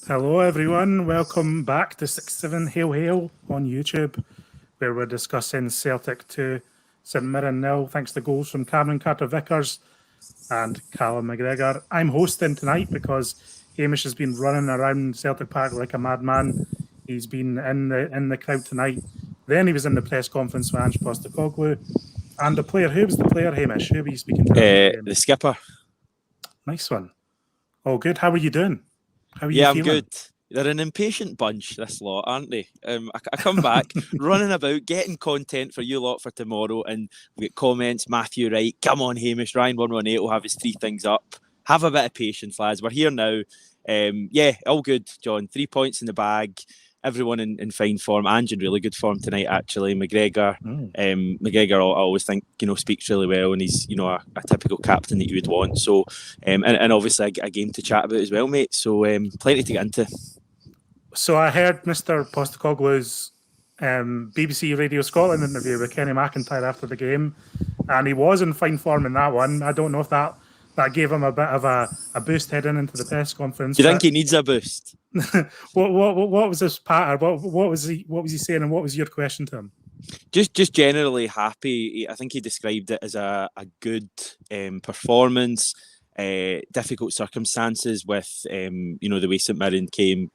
Hello everyone, welcome back to 6-7 Hail Hail on YouTube, where we're discussing Celtic 2, St Mirren 0, thanks to goals from Cameron Carter-Vickers and Callum McGregor. I'm hosting tonight because Hamish has been running around Celtic Park like a madman. He's been in the crowd tonight. Then he was in the press conference with Ange Postecoglou. And the player, who was the player, Hamish? Who were you speaking to? The skipper. Nice one. Oh, good. How are you doing? How are you feeling? I'm good. They're an impatient bunch, this lot, aren't they? I come back, running about, getting content for you lot for tomorrow, and we get comments. Matthew Wright, come on, Hamish, Ryan 118 will have his 3 things up. Have a bit of patience, lads. We're here now. All good, John. 3 points in the bag. Everyone in fine form. Ange in really good form tonight, actually. McGregor, I always think, speaks really well, and he's, a typical captain that you would want. So, and obviously a game to chat about as well, mate. So, plenty to get into. So I heard Mr. Postecoglou's BBC Radio Scotland interview with Kenny McIntyre after the game, and he was in fine form in that one. I don't know if that gave him a bit of a boost heading into the press conference. Do you think he needs a boost? What was his patter? What was he saying, and what was your question to him? Just generally happy. I think he described it as a good performance. Difficult circumstances with the way St Mirren came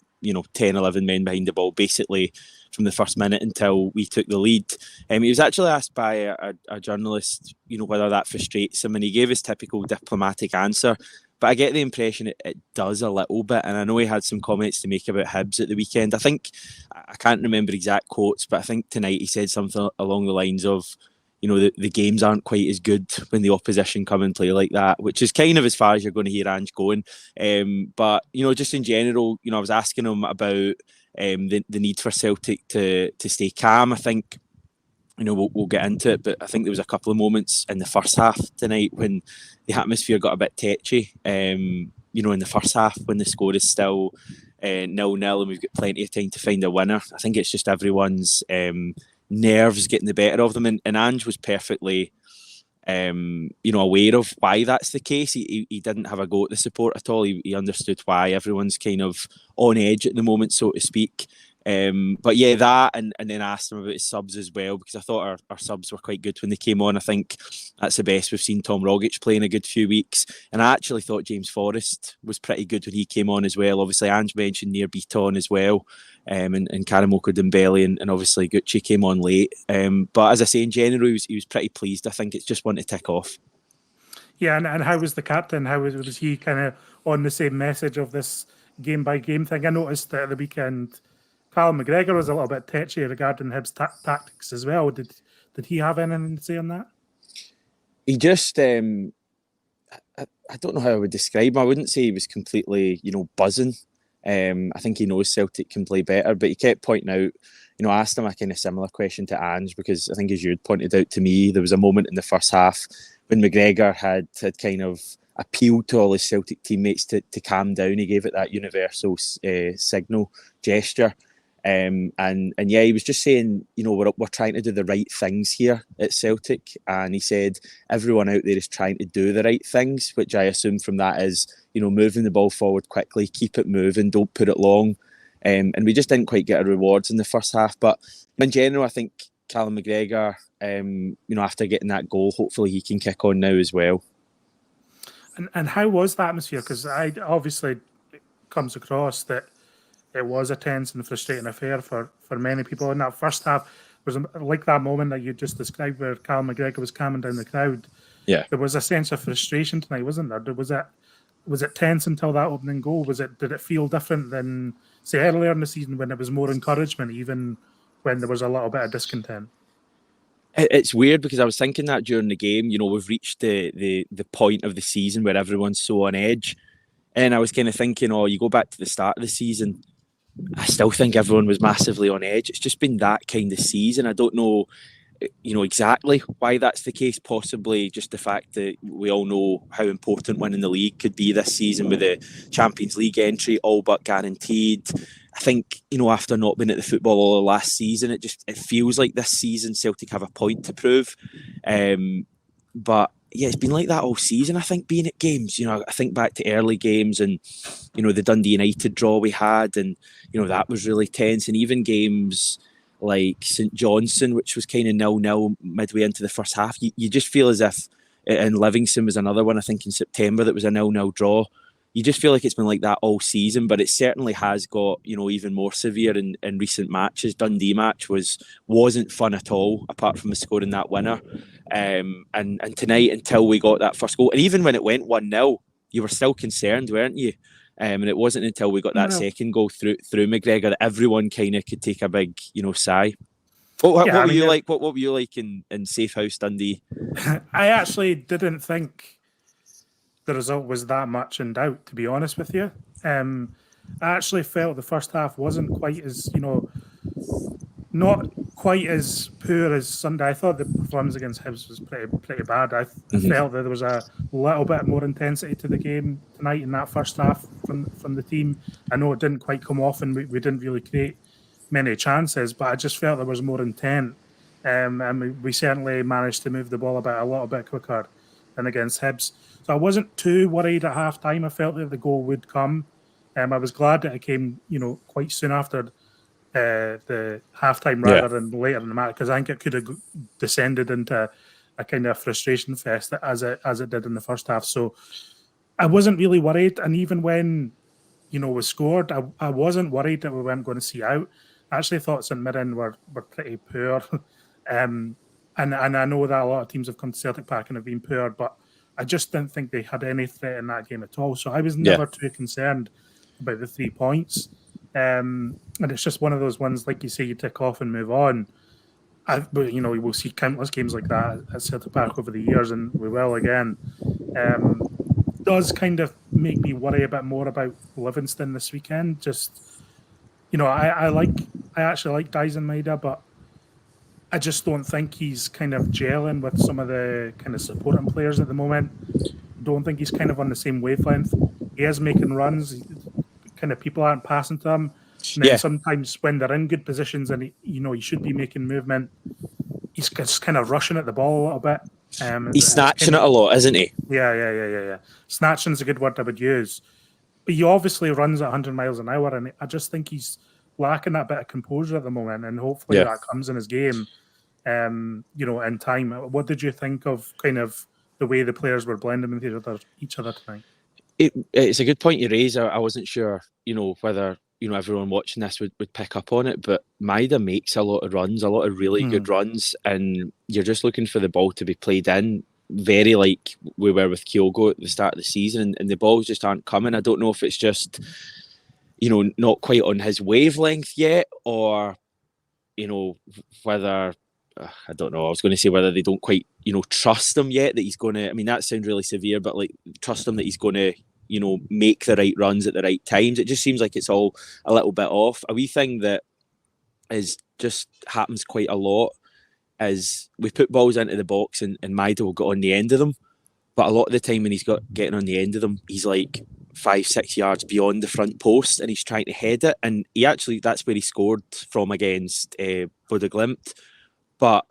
10, 11 men behind the ball basically from the first minute until we took the lead. He was actually asked by a journalist whether that frustrates him, and he gave his typical diplomatic answer. But I get the impression it does a little bit, and I know he had some comments to make about Hibs at the weekend. I think, I can't remember exact quotes, but I think tonight he said something along the lines of, the games aren't quite as good when the opposition come and play like that, which is kind of as far as you're going to hear Ange going. But just in general, I was asking him about the need for Celtic to stay calm. I think, we'll get into it, but I think there was a couple of moments in the first half tonight when the atmosphere got a bit tetchy. In the first half when the score is still 0-0 and we've got plenty of time to find a winner. I think it's just everyone's nerves getting the better of them, and Ange was perfectly aware of why that's the case. He didn't have a go at the support at all. He understood why everyone's kind of on edge at the moment, so to speak. But yeah, that and then asked him about his subs as well, because I thought our subs were quite good when they came on. I think that's the best we've seen Tom Rogic play in a good few weeks, and I actually thought James Forrest was pretty good when he came on as well. Obviously Ange mentioned Nir Bitton as well, and Karamoko Dembele, and obviously Gucci came on late, but as I say, in general he was pretty pleased. I think it's just one to tick off. Yeah, and how was the captain? How was he kind of on the same message of this game by game thing? I noticed that at the weekend Callum McGregor was a little bit tetchy regarding Hibs tactics as well. Did he have anything to say on that? He just, I don't know how I would describe him. I wouldn't say he was completely, buzzing. I think he knows Celtic can play better, but he kept pointing out, I asked him a kind of similar question to Ange, because I think as you had pointed out to me, there was a moment in the first half when McGregor had kind of appealed to all his Celtic teammates to calm down. He gave it that universal signal gesture. And yeah, he was just saying, we're trying to do the right things here at Celtic, and he said everyone out there is trying to do the right things, which I assume from that is, moving the ball forward quickly, keep it moving, don't put it long, and we just didn't quite get our rewards in the first half. But in general, I think Callum McGregor, after getting that goal, hopefully he can kick on now as well. And how was the atmosphere? Because obviously it comes across that it was a tense and frustrating affair for many people. In that first half, was like that moment that you just described where Callum McGregor was calming down the crowd. Yeah, there was a sense of frustration tonight, wasn't there? Was it tense until that opening goal? Did it feel different than, say, earlier in the season when it was more encouragement, even when there was a little bit of discontent? It's weird, because I was thinking that during the game, we've reached the point of the season where everyone's so on edge, and I was kind of thinking, you go back to the start of the season, I still think everyone was massively on edge. It's just been that kind of season. I don't know, exactly why that's the case. Possibly just the fact that we all know how important winning the league could be this season, with the Champions League entry all but guaranteed. I think, after not being at the football all the last season, it feels like this season Celtic have a point to prove. But yeah, it's been like that all season. I think being at games, I think back to early games and the Dundee United draw we had, and that was really tense. And even games like St Johnstone, which was kind of 0-0 midway into the first half, you just feel as if, and Livingston was another one, I think in September, that was a 0-0 draw. You just feel like it's been like that all season, but it certainly has got even more severe in recent matches. Dundee match wasn't fun at all, apart from scoring that winner. And tonight, until we got that first goal, and even when it went 1-0, you were still concerned, weren't you? And it wasn't until we got that second goal through McGregor that everyone kind of could take a big sigh. What were you like? What were you like in Safe House Dundee? I actually didn't think the result was that much in doubt, to be honest with you. I actually felt the first half wasn't quite as, not quite as poor as Sunday. I thought the performance against Hibs was pretty bad. I felt that there was a little bit more intensity to the game tonight in that first half from the team. I know it didn't quite come off and we didn't really create many chances, but I just felt there was more intent. And we certainly managed to move the ball about a little bit quicker than against Hibs. So I wasn't too worried at half time. I felt that the goal would come. I was glad that it came, quite soon after the half time rather than later in the match, because I think it could have descended into a kind of frustration fest as it did in the first half. So I wasn't really worried. And even when, we scored, I wasn't worried that we weren't going to see out. I actually thought St Mirren were pretty poor. And I know that a lot of teams have come to Celtic Park and have been poor, but I just didn't think they had any threat in that game at all. So I was never too concerned about the 3 points. And it's just one of those ones, like you say, you tick off and move on. We'll see countless games like that at Celtic Park over the years, and we will again. Does kind of make me worry a bit more about Livingston this weekend. Just, I actually like Dyson Maida, but I just don't think he's kind of gelling with some of the kind of supporting players at the moment. Don't think he's kind of on the same wavelength. He is making runs. Kind of people aren't passing to him. And then sometimes when they're in good positions and he should be making movement, he's just kind of rushing at the ball a little bit. He's snatching it a lot, isn't he? Yeah. Snatching is a good word I would use. But he obviously runs at 100 miles an hour, and I just think he's lacking that bit of composure at the moment, and hopefully that comes in his game. In time. What did you think of kind of the way the players were blending with each other tonight? It's a good point you raise. I wasn't sure, whether everyone watching this would pick up on it, but Maida makes a lot of runs, a lot of really good runs, and you're just looking for the ball to be played in, very like we were with Kyogo at the start of the season, and the balls just aren't coming. I don't know if it's just, not quite on his wavelength yet, or, whether I don't know. I was going to say whether they don't quite, trust him yet that he's going to. I mean, that sounds really severe, but like trust him that he's going to, make the right runs at the right times. It just seems like it's all a little bit off. A wee thing that is just happens quite a lot is we put balls into the box and Maida will get on the end of them, but a lot of the time when he's getting on the end of them, he's like 5-6 yards beyond the front post and he's trying to head it. And that's where he scored from against Bodø Glimt. But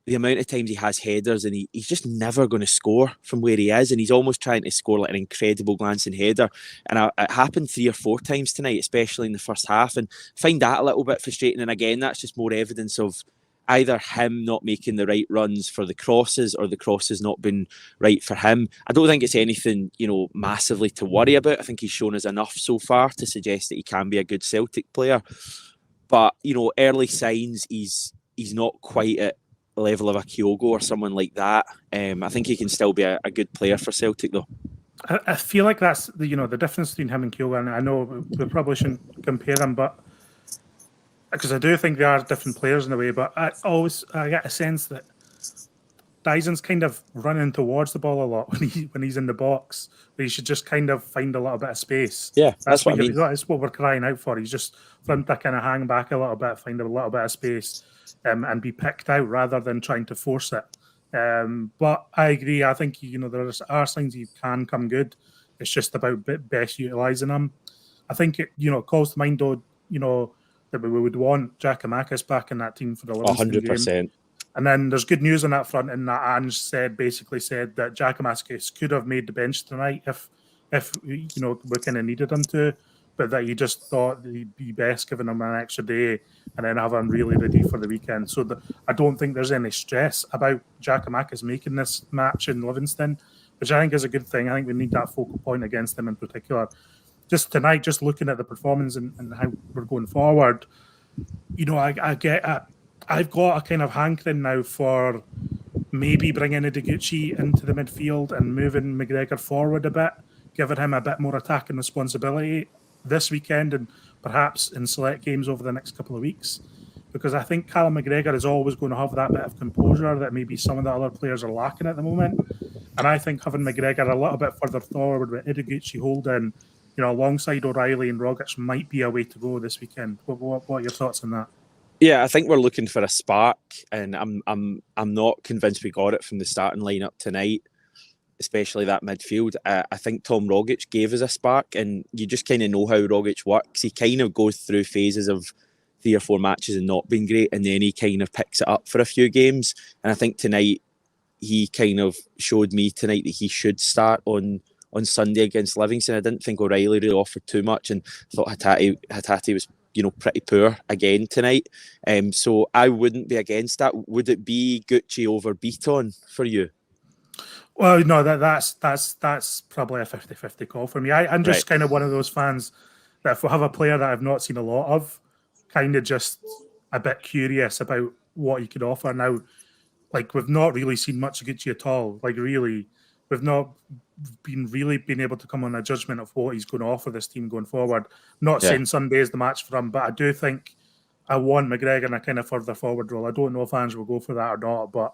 the amount of times he has headers and he's just never going to score from where he is, and he's almost trying to score like an incredible glancing header. And it happened 3 or 4 times tonight, especially in the first half, and I find that a little bit frustrating. And again, that's just more evidence of either him not making the right runs for the crosses or the crosses not being right for him. I don't think it's anything, massively to worry about. I think he's shown us enough so far to suggest that he can be a good Celtic player. But, early signs, he's not quite at the level of a Kyogo or someone like that. I think he can still be a good player for Celtic, though. I feel like that's the difference between him and Kyogo. And I know we probably shouldn't compare them, but because I do think they are different players in a way. But I get a sense that Dyson's kind of running towards the ball a lot when he's in the box. But he should just kind of find a little bit of space. Yeah, that's what I mean. That's what we're crying out for. He's just for him to kind of hang back a little bit, find a little bit of space. And be picked out rather than trying to force it. But I agree. I think there are signs he can come good. It's just about best utilising him. I think it calls to mind though that we would want Giakoumakis back in that team for the Livingston 100%. game. And then there's good news on that front in that Ange basically said that Giakoumakis could have made the bench tonight if we kind of needed him to, but that he just thought he'd be best giving him an extra day and then have him really ready for the weekend. So I don't think there's any stress about Giakoumakis making this match in Livingston, which I think is a good thing. I think we need that focal point against them in particular. Just tonight, just looking at the performance and how we're going forward, I've got a kind of hankering now for maybe bringing Ideguchi into the midfield and moving McGregor forward a bit, giving him a bit more attacking responsibility this weekend and perhaps in select games over the next couple of weeks. Because I think Callum McGregor is always going to have that bit of composure that maybe some of the other players are lacking at the moment. And I think having McGregor a little bit further forward with Ideguchi holding, alongside O'Reilly and Rogic might be a way to go this weekend. What are your thoughts on that? Yeah, I think we're looking for a spark, and I'm not convinced we got it from the starting lineup tonight, especially that midfield. I think Tom Rogic gave us a spark, and you just kind of know how Rogic works. He kind of goes through phases of 3 or 4 matches and not being great, and then he kind of picks it up for a few games. And I think tonight he kind of showed me tonight that he should start on Sunday against Livingston. I didn't think O'Reilly really offered too much, and I thought Hatate was pretty poor again tonight. So I wouldn't be against that. Would it be Gucci over Beaton for you? Well, no, that's probably a 50-50 call for me. I'm just kind of one of those fans that if we have a player that I've not seen a lot of, kind of just a bit curious about what he could offer. Now, like, we've not really seen much of Gucci at all. Like, really, we've not been able to come on a judgment of what he's going to offer this team going forward. Not saying Sunday is the match for him, but I do think I want McGregor in a kind of further forward role. I don't know if Ange will go for that or not, but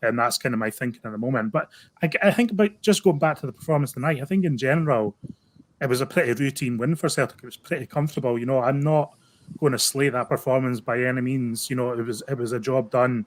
that's kind of my thinking at the moment. But I think about just going back to the performance tonight, I think in general, it was a pretty routine win for Celtic. It was pretty comfortable. I'm not going to slay that performance by any means. It was a job done.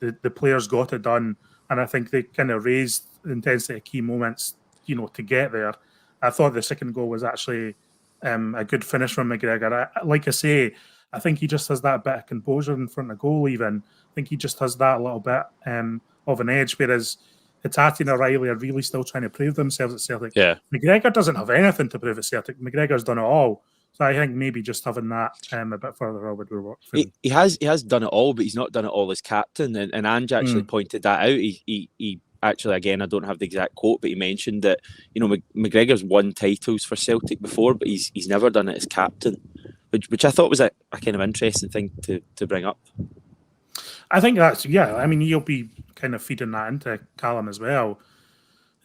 The players got it done. And I think they kind of raised the intensity at key moments, to get there. I thought the second goal was actually a good finish from McGregor. Like I say, I think he just has that bit of composure in front of goal even. I think he just has that little bit of an edge, whereas Hatate and O'Reilly are really still trying to prove themselves at Celtic. Yeah. McGregor doesn't have anything to prove at Celtic. McGregor's done it all. So I think maybe just having that a bit further would work for him. He has done it all, but he's not done it all as captain. And Ange actually pointed that out. He actually, again, I don't have the exact quote, but he mentioned that McGregor's won titles for Celtic before, but he's never done it as captain, which I thought was a kind of interesting thing to bring up. I think that's I mean, you'll be kind of feeding that into Callum as well.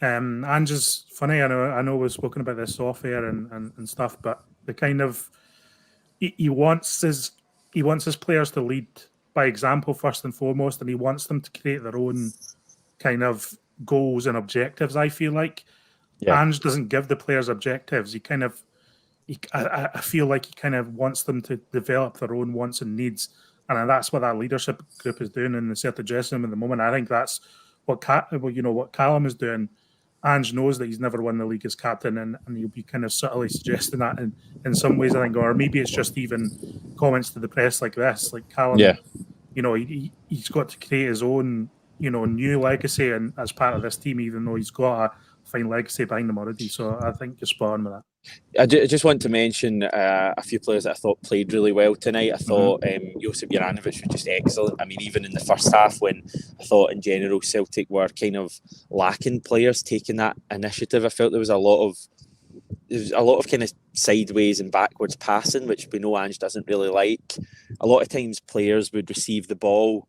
Ange is funny. I know we've spoken about this off air and stuff, but the kind of he wants his players to lead by example first and foremost, and he wants them to create their own kind of goals and objectives. I feel like Ange doesn't give the players objectives. I feel like he kind of wants them to develop their own wants and needs, and that's what that leadership group is doing in the Celtic dressing room at the moment. I think that's what Callum is doing. Ange knows that he's never won the league as captain, and he'll be kind of subtly suggesting that in some ways, I think, or maybe it's just even comments to the press like this, like Callum. He's got to create his own, new legacy, and as part of this team, even though he's got a fine legacy behind him already. So I think you're spot on with that. I just want to mention a few players that I thought played really well tonight. I thought Josip Juranovic was just excellent. I mean, even in the first half, when I thought in general Celtic were kind of lacking players taking that initiative, I felt there was a lot of kind of sideways and backwards passing, which we know Ange doesn't really like. A lot of times players would receive the ball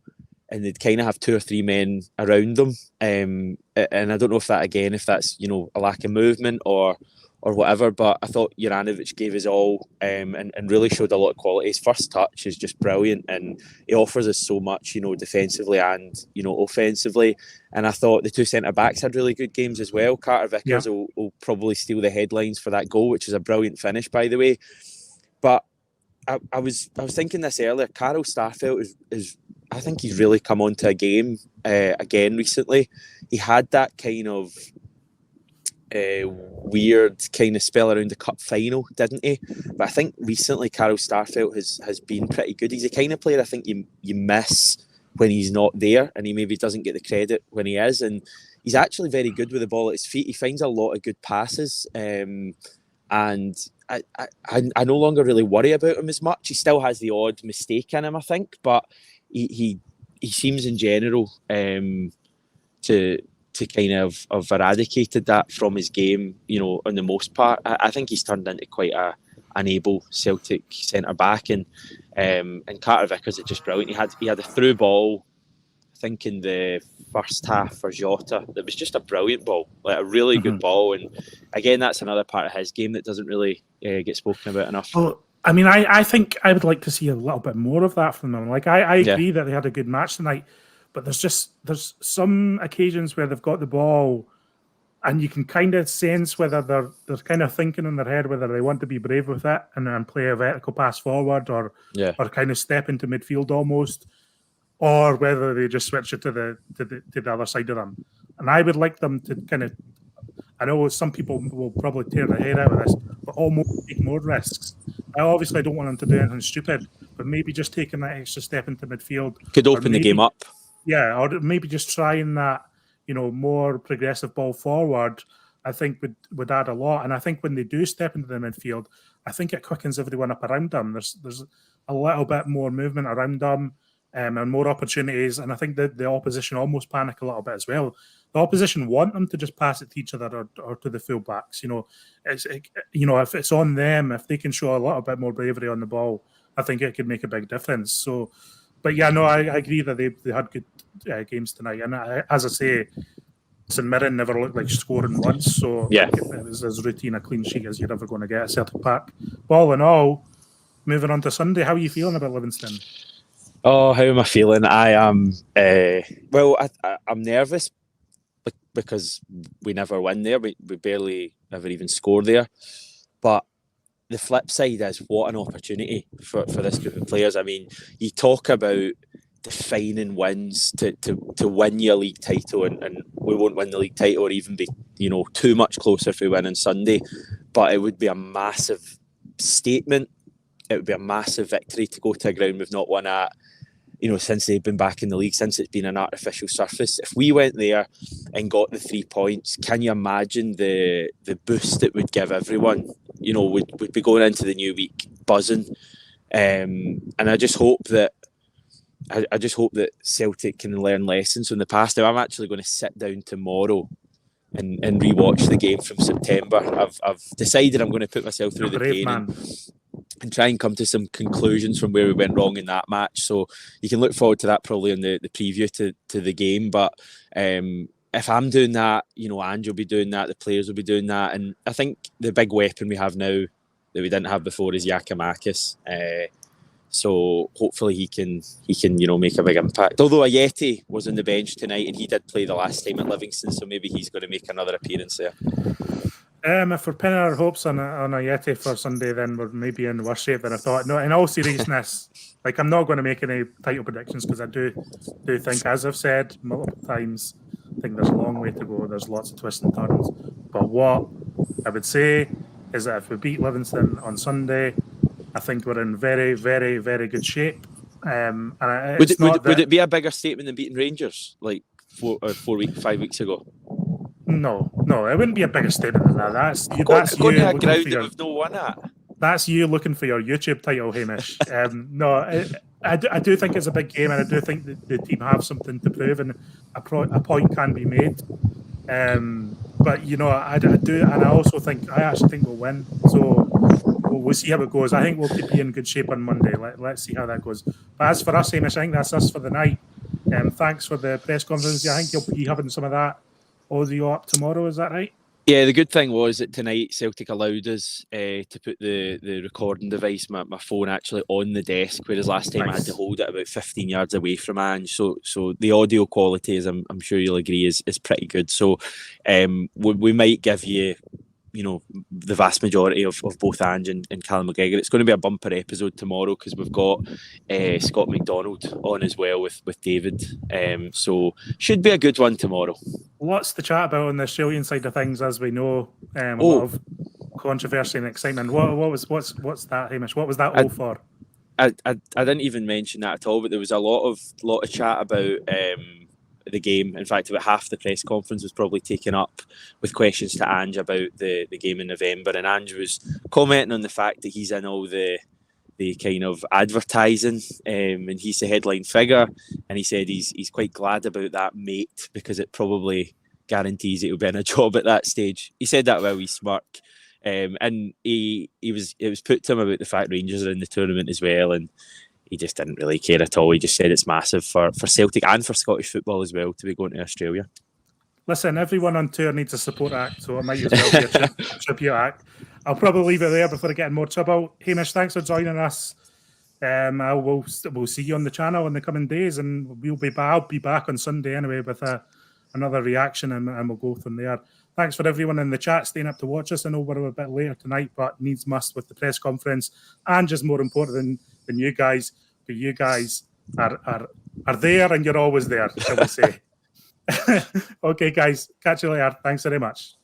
and they'd kind of have 2 or 3 men around them. And I don't know if that's, a lack of movement or whatever, but I thought Juranovic gave his all and really showed a lot of quality. His first touch is just brilliant, and he offers us so much, defensively and, offensively. And I thought the 2 centre-backs had really good games as well. Carter Vickers will probably steal the headlines for that goal, which is a brilliant finish, by the way. But I was thinking this earlier. Carl Starfelt is I think he's really come onto a game again recently. He had that kind of weird kind of spell around the cup final, didn't he? But I think recently Carl Starfelt has been pretty good. He's the kind of player I think you miss when he's not there, and he maybe doesn't get the credit when he is. And he's actually very good with the ball at his feet. He finds a lot of good passes, and I no longer really worry about him as much. He still has the odd mistake in him, I think, but he seems in general to kind of have eradicated that from his game, on the most part. I think he's turned into quite an able Celtic centre back, and Carter Vickers is just brilliant. He had a through ball, I think, in the first half for Jota. That was just a brilliant ball, like a really good ball. And again, that's another part of his game that doesn't really get spoken about enough. Well, I mean, I think I would like to see a little bit more of that from them. Like, I agree that they had a good match tonight, but there's some occasions where they've got the ball and you can kind of sense whether they're kind of thinking in their head whether they want to be brave with it and then play a vertical pass forward or kind of step into midfield almost, or whether they just switch it to the other side of them. And I would like them to kind of, I know some people will probably tear their head out of this, but almost take more risks. I obviously don't want them to do anything stupid, but maybe just taking that extra step into midfield could open the game up. Yeah, or maybe just trying that, more progressive ball forward, I think would add a lot. And I think when they do step into the midfield, I think it quickens everyone up around them. There's a little bit more movement around them and more opportunities. And I think that the opposition almost panic a little bit as well. The opposition want them to just pass it to each other or to the fullbacks. If it's on them, if they can show a little bit more bravery on the ball, I think it could make a big difference. So, but yeah, no, I agree that they had good games tonight. And as I say, St Mirren never looked like scoring once. So yeah, it was as routine a clean sheet as you're ever going to get at Celtic Park. All in all, moving on to Sunday, how are you feeling about Livingston? Oh, how am I feeling? I am, I'm nervous because we never win there. We barely ever even score there. But the flip side is what an opportunity for this group of players. I mean, you talk about defining wins to win your league title, and we won't win the league title or even be too much closer if we win on Sunday, but it would be a massive statement. It would be a massive victory to go to a ground we've not won at since they've been back in the league, since it's been an artificial surface. If we went there and got the 3 points, can you imagine the boost it would give everyone? We'd be going into the new week buzzing, and I just hope that Celtic can learn lessons from the past. Now, I'm actually going to sit down tomorrow and rewatch the game from September. I've decided I'm going to put myself through the pain and try and come to some conclusions from where we went wrong in that match. So you can look forward to that probably in the preview to the game. But if I'm doing that, Ange will be doing that, the players will be doing that. And I think the big weapon we have now that we didn't have before is Giakoumakis. So hopefully he can make a big impact. Although Ayeti was on the bench tonight and he did play the last time at Livingston, so maybe he's going to make another appearance there. If we're pinning our hopes on Ayeti for Sunday, then we're maybe in worse shape than I thought. No, in all seriousness, I'm not going to make any title predictions because I do think, as I've said multiple times, I think there's a long way to go. There's lots of twists and turns. But what I would say is that if we beat Livingston on Sunday, I think we're in very, very, very good shape. Would it be a bigger statement than beating Rangers 5 weeks ago? No, it wouldn't be a bigger statement than that. That's going to a ground that we've no won at. That's you looking for your YouTube title, Hamish. I do think it's a big game, and I do think that the team have something to prove, and a point can be made. But I do, and I actually think we'll win. So we'll see how it goes. I think we'll be in good shape on Monday. Let's see how that goes. But as for us, Hamish, I think that's us for the night. Thanks for the press conference. I think you'll be having some of that audio up tomorrow. Is that right? Yeah, the good thing was that tonight Celtic allowed us to put the recording device, my phone, actually on the desk, whereas last time I had to hold it about 15 yards away from Ange. So the audio quality, as I'm sure you'll agree, is pretty good. So we might give you the vast majority of both Ange and Callum McGregor. It's going to be a bumper episode tomorrow because we've got Scott McDonald on as well with David. So should be a good one tomorrow. Lots to chat about on the Australian side of things, as we know. A lot of controversy and excitement. What's that, Hamish? What was that all for? I didn't even mention that at all, but there was a lot of chat about the game. In fact, about half the press conference was probably taken up with questions to Ange about the game in November, and Ange was commenting on the fact that he's in all the kind of advertising, and he's the headline figure, and he said he's quite glad about that, mate, because it probably guarantees he'll be in a job at that stage. He said that with a wee smirk. And it was put to him about the fact Rangers are in the tournament as well, and he just didn't really care at all. He just said it's massive for Celtic and for Scottish football as well to be going to Australia. Listen, everyone on tour needs a support act, so it might as well be a tribute act. I'll probably leave it there before I get in more trouble. Hamish, thanks for joining us. We'll see you on the channel in the coming days, and I'll be back on Sunday anyway with another reaction, and we'll go from there. Thanks for everyone in the chat staying up to watch us. I know we're a bit later tonight, but needs must with the press conference, and just more important than you guys. But you guys are there, and you're always there, shall we say? Okay, guys, catch you later. Thanks very much.